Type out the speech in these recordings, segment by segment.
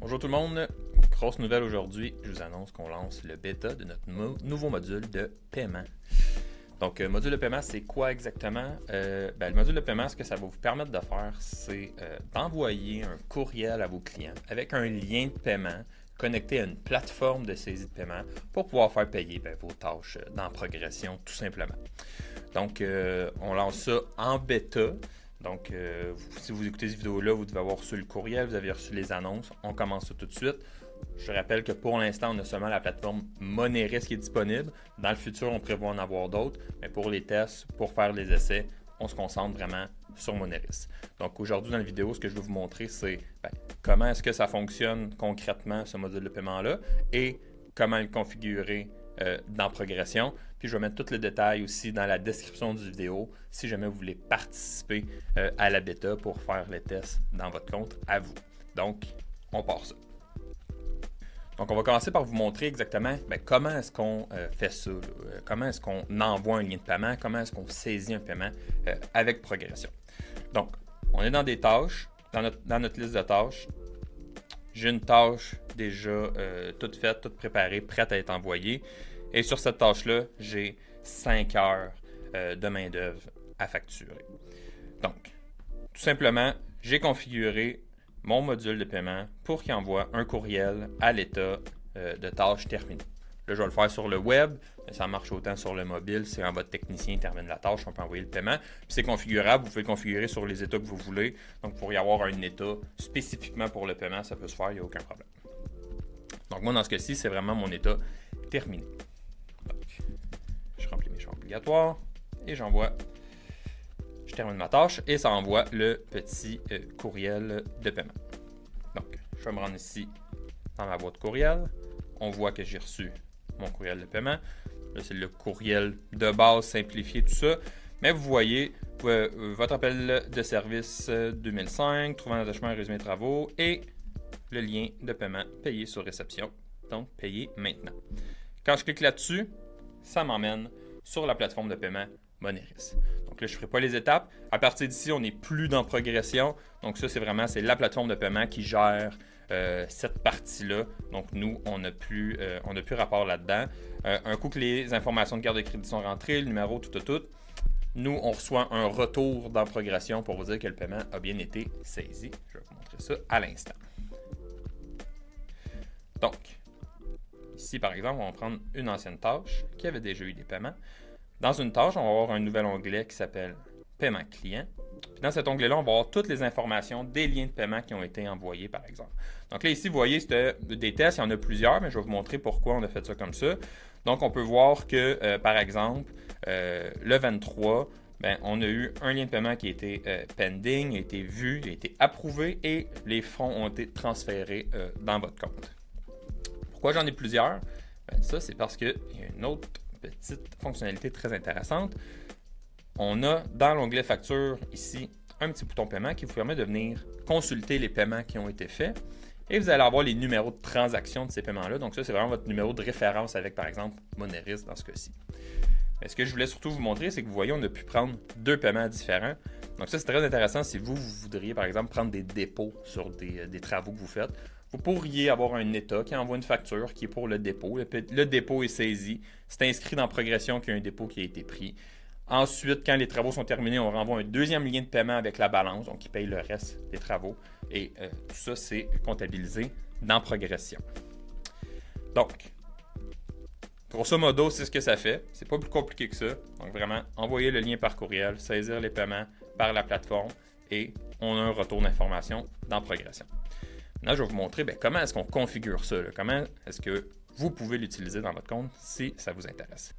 Bonjour tout le monde, grosse nouvelle aujourd'hui, je vous annonce qu'on lance le bêta de notre nouveau module de paiement. Donc, module de paiement, c'est quoi exactement? Le module de paiement, ce que ça va vous permettre de faire, c'est d'envoyer un courriel à vos clients avec un lien de paiement connecté à une plateforme de saisie de paiement pour pouvoir faire payer vos tâches dans Progression, tout simplement. Donc, on lance ça en bêta. Donc, si vous écoutez cette vidéo-là, vous devez avoir reçu le courriel, vous avez reçu les annonces. On commence ça tout de suite. Je rappelle que pour l'instant, on a seulement la plateforme Moneris qui est disponible. Dans le futur, on prévoit en avoir d'autres. Mais pour les tests, pour faire les essais, on se concentre vraiment sur Moneris. Donc, aujourd'hui, dans la vidéo, ce que je vais vous montrer, c'est comment est-ce que ça fonctionne concrètement, ce module de paiement-là, et comment le configurer dans Progression. Puis je vais mettre tout le détail aussi dans la description du vidéo si jamais vous voulez participer à la bêta pour faire les tests dans votre compte à vous. Donc, on part ça. Donc, on va commencer par vous montrer exactement comment est-ce qu'on fait ça, comment est-ce qu'on envoie un lien de paiement, comment est-ce qu'on saisit un paiement avec Progression. Donc, on est dans des tâches, dans notre liste de tâches. J'ai une tâche déjà toute faite, toute préparée, prête à être envoyée. Et sur cette tâche-là, j'ai 5 heures de main-d'œuvre à facturer. Donc, tout simplement, j'ai configuré mon module de paiement pour qu'il envoie un courriel à l'état de tâche terminée. Là, je vais le faire sur le web, mais ça marche autant sur le mobile. Si votre technicien termine la tâche, on peut envoyer le paiement. Puis c'est configurable, vous pouvez le configurer sur les états que vous voulez. Donc, pour y avoir un état spécifiquement pour le paiement, ça peut se faire, il n'y a aucun problème. Donc, moi, dans ce cas-ci, c'est vraiment mon état terminé. Donc, je remplis mes champs obligatoires et je termine ma tâche et ça envoie le petit courriel de paiement. Donc, je vais me rendre ici dans ma boîte courriel. On voit que j'ai reçu mon courriel de paiement. Là, c'est le courriel de base simplifié, tout ça. Mais vous voyez, votre appel de service 2005, trouvant l'attachement et résumé de travaux et le lien de paiement payé sur réception. Donc, payer maintenant. Quand je clique là-dessus, ça m'emmène sur la plateforme de paiement Moneris. Donc là, je ne ferai pas les étapes. À partir d'ici, on n'est plus dans Progression. Donc ça, c'est la plateforme de paiement qui gère cette partie-là. Donc nous, on n'a plus rapport là-dedans. Un coup que les informations de carte de crédit sont rentrées, le numéro, tout, nous, on reçoit un retour dans Progression pour vous dire que le paiement a bien été saisi. Je vais vous montrer ça à l'instant. Donc, ici, par exemple, on va prendre une ancienne tâche qui avait déjà eu des paiements. Dans une tâche, on va avoir un nouvel onglet qui s'appelle Paiement client. Puis dans cet onglet-là, on va avoir toutes les informations des liens de paiement qui ont été envoyés, par exemple. Donc là, ici, vous voyez, c'était des tests, il y en a plusieurs, mais je vais vous montrer pourquoi on a fait ça comme ça. Donc, on peut voir que, par exemple, le 23, on a eu un lien de paiement qui a été pending, a été vu, a été approuvé et les fonds ont été transférés dans votre compte. Pourquoi j'en ai plusieurs? Ça, c'est parce qu'il y a une autre petite fonctionnalité très intéressante. On a dans l'onglet facture ici un petit bouton paiement qui vous permet de venir consulter les paiements qui ont été faits et vous allez avoir les numéros de transaction de ces paiements-là. Donc ça, c'est vraiment votre numéro de référence avec, par exemple, Moneris dans ce cas-ci. Mais ce que je voulais surtout vous montrer, c'est que vous voyez, on a pu prendre deux paiements différents. Donc ça, c'est très intéressant si vous voudriez, par exemple, prendre des dépôts sur des travaux que vous faites. Vous pourriez avoir un état qui envoie une facture qui est pour le dépôt. Le dépôt est saisi. C'est inscrit dans Progression qu'il y a un dépôt qui a été pris. Ensuite, quand les travaux sont terminés, on renvoie un deuxième lien de paiement avec la balance, donc qui paye le reste des travaux. Et tout ça, c'est comptabilisé dans Progression. Donc, grosso modo, c'est ce que ça fait. C'est pas plus compliqué que ça. Donc vraiment, envoyer le lien par courriel, saisir les paiements par la plateforme et on a un retour d'information dans Progression. Maintenant, je vais vous montrer comment est-ce qu'on configure ça. Comment est-ce que vous pouvez l'utiliser dans votre compte si ça vous intéresse.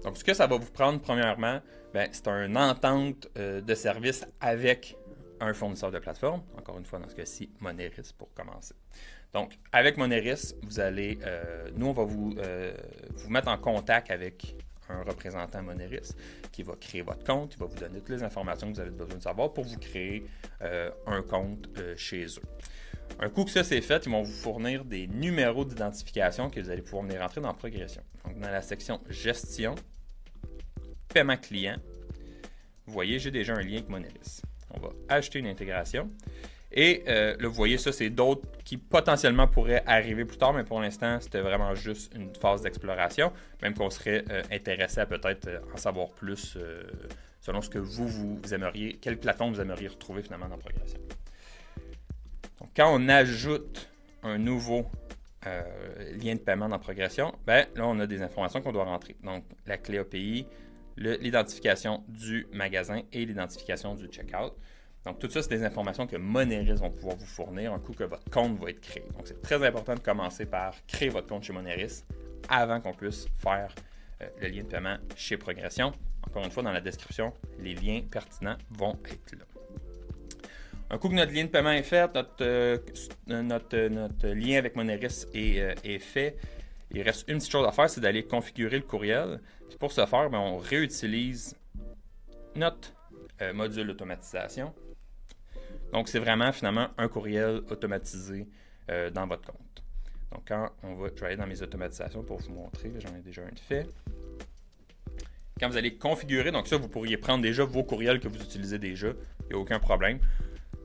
Donc, ce que ça va vous prendre, premièrement, c'est une entente de service avec un fournisseur de plateforme. Encore une fois, dans ce cas-ci, Moneris pour commencer. Donc, avec Moneris, nous, on va vous mettre en contact avec un représentant Moneris qui va créer votre compte, il va vous donner toutes les informations que vous avez besoin de savoir pour vous créer un compte chez eux. Un coup que ça c'est fait, ils vont vous fournir des numéros d'identification que vous allez pouvoir venir rentrer dans Progression. Donc, dans la section Gestion, Paiement client, vous voyez, j'ai déjà un lien avec Moneris. On va ajouter une intégration Et là, vous voyez, ça, c'est d'autres qui potentiellement pourraient arriver plus tard, mais pour l'instant, c'était vraiment juste une phase d'exploration, même qu'on serait intéressé à peut-être en savoir plus selon ce que vous aimeriez, quelle plateforme vous aimeriez retrouver finalement dans Progression. Donc, quand on ajoute un nouveau lien de paiement dans Progression, ben là, on a des informations qu'on doit rentrer. Donc, la clé API, l'identification du magasin et l'identification du checkout. Donc, tout ça, c'est des informations que Moneris vont pouvoir vous fournir un coup que votre compte va être créé. Donc, c'est très important de commencer par créer votre compte chez Moneris avant qu'on puisse faire le lien de paiement chez Progression. Encore une fois, dans la description, les liens pertinents vont être là. Un coup que notre lien de paiement est fait, notre lien avec Moneris est fait, il reste une petite chose à faire, c'est d'aller configurer le courriel. Puis pour ce faire, ben, on réutilise notre module d'automatisation. Donc, c'est vraiment finalement un courriel automatisé dans votre compte. Donc, je vais aller dans mes automatisations pour vous montrer, j'en ai déjà un de fait. Quand vous allez configurer, donc ça, vous pourriez prendre déjà vos courriels que vous utilisez déjà, il n'y a aucun problème.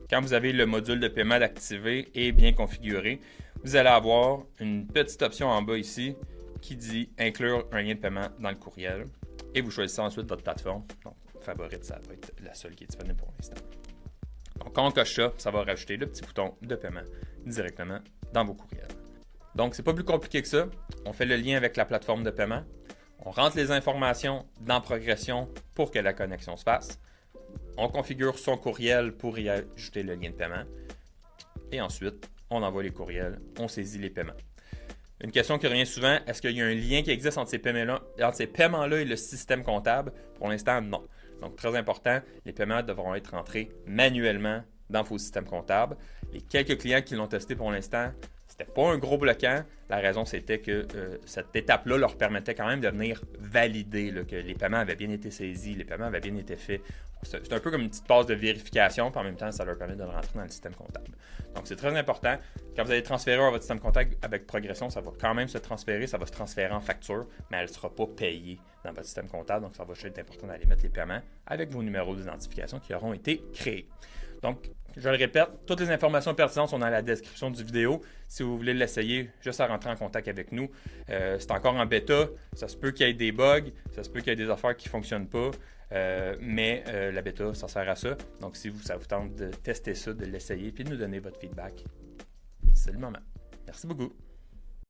Quand vous avez le module de paiement activé et bien configuré, vous allez avoir une petite option en bas ici qui dit inclure un lien de paiement dans le courriel. Et vous choisissez ensuite votre plateforme. Donc, favorite, ça va être la seule qui est disponible pour l'instant. Donc, quand on coche ça, ça va rajouter le petit bouton de paiement directement dans vos courriels. Donc, c'est pas plus compliqué que ça. On fait le lien avec la plateforme de paiement. On rentre les informations dans Progression pour que la connexion se fasse. On configure son courriel pour y ajouter le lien de paiement. Et ensuite, on envoie les courriels, on saisit les paiements. Une question qui revient souvent, est-ce qu'il y a un lien qui existe entre ces paiements-là et le système comptable? Pour l'instant, non. Donc, très important, les paiements devront être rentrés manuellement dans vos systèmes comptables. Les quelques clients qui l'ont testé pour l'instant, c'était pas un gros bloquant. La raison, c'était que cette étape-là leur permettait quand même de venir valider là, que les paiements avaient bien été saisis, les paiements avaient bien été faits. C'est un peu comme une petite passe de vérification, puis en même temps, ça leur permet de le rentrer dans le système comptable. Donc, c'est très important. Quand vous allez transférer à votre système comptable avec Progression, ça va quand même se transférer, ça va se transférer en facture, mais elle ne sera pas payée dans votre système comptable. Donc, ça va être important d'aller mettre les paiements avec vos numéros d'identification qui auront été créés. Donc, je le répète, toutes les informations pertinentes sont dans la description du vidéo. Si vous voulez l'essayer, juste à rentrer en contact avec nous. C'est encore en bêta, ça se peut qu'il y ait des bugs, ça se peut qu'il y ait des affaires qui ne fonctionnent pas, mais la bêta, ça sert à ça. Donc, si ça vous tente de tester ça, de l'essayer, puis de nous donner votre feedback, c'est le moment. Merci beaucoup.